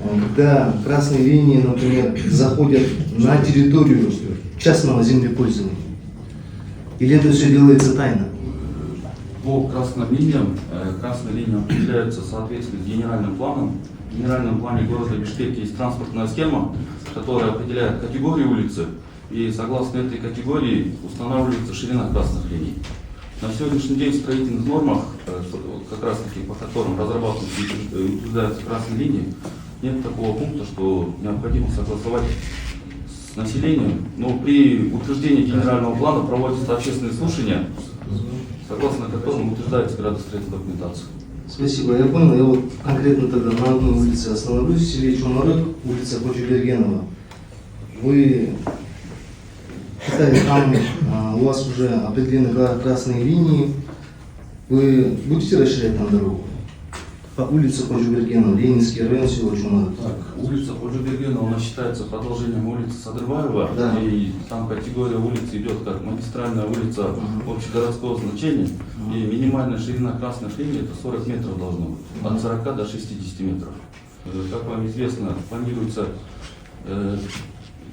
когда красные линии, например, заходят на территорию частного землепользования? Или это все делается тайно? По красным линиям, красные линии определяются в соответствии с генеральным планом. В генеральном плане города Бишкек есть транспортная схема, которая определяет категории улицы, и согласно этой категории устанавливается ширина красных линий. На сегодняшний день в строительных нормах, как раз таки по которым разрабатываются и утверждаются красные линии, нет такого пункта, что необходимо согласовать с населением, но при утверждении генерального плана проводятся общественные слушания, согласно которым утверждается градостроительная документация. Спасибо, я понял. Я вот конкретно тогда на одной улице остановлюсь, в селе Чумары, улица Кочубергенова. Вы считаете, там у вас уже определены красные линии, вы будете расширять там дорогу? По улице Кочубергенова, Ленинский район, село Чумары. Так, улица Кочубергенова, она считается продолжением улицы Садрбаева, да. И там категория улицы идет как магистральная улица общегородского значения, и минимальная ширина красных линий это 40 метров должно быть, от 40 до 60 метров. Как вам известно, планируется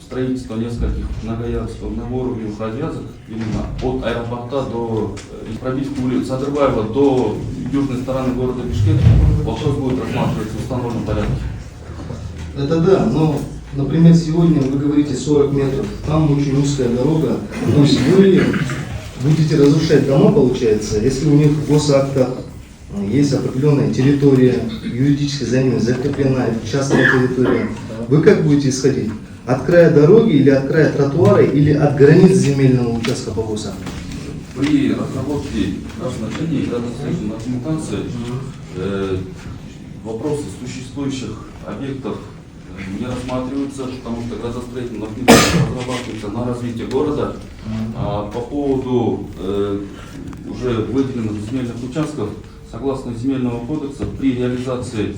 строительство нескольких многоуровневых развязок именно от аэропорта до пробивки улицы Садрбаева до южной стороны города Бишкек. Вопрос будет рассматриваться в установленном порядке. Это да, но, например, сегодня вы говорите 40 метров, там очень узкая дорога, то есть вы будете разрушать дома, получается, если у них в госактах есть определенная территория, юридически за ними закреплена частная территория. Вы как будете исходить? От края дороги или от края тротуара или от границ земельного участка по госакту? При разработке значений и градостроительной документации вопросы существующих объектов не рассматриваются, потому что градостроительная документация разрабатывается на развитие города. А по поводу уже выделенных земельных участков, согласно земельного кодекса, при реализации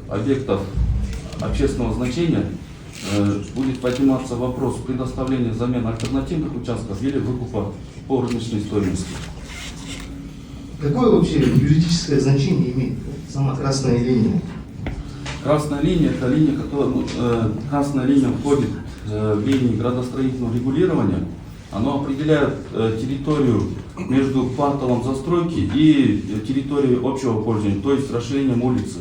объектов общественного значения будет подниматься вопрос предоставления взамен альтернативных участков или выкупа по рыночной стоимости. Какое вообще юридическое значение имеет сама красная линия? Красная линия – это линия, красная линия входит в линии градостроительного регулирования. Она определяет территорию между кварталом застройки и территорией общего пользования, то есть расширением улицы.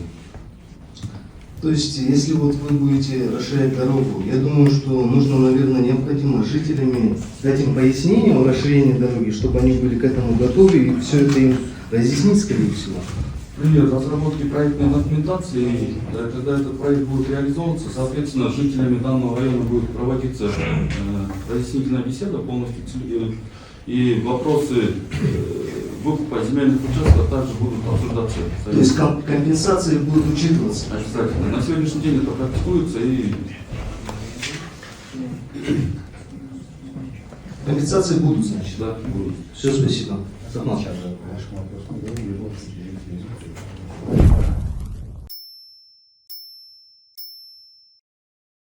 То есть, если вот вы будете расширять дорогу, я думаю, что нужно, наверное, необходимо жителями дать им пояснение о расширении дороги, чтобы они были к этому готовы и все это им разъяснить, скорее всего. При разработке проектной документации, когда этот проект будет реализовываться, соответственно, жителями данного района будет проводиться разъяснительная беседа полностью, и вопросы выкупа земельных участков также будут обсуждаться. То есть компенсации будут учитываться? Обязательно. На сегодняшний день это практикуется и компенсации будут, значит? да, будут. Все, спасибо.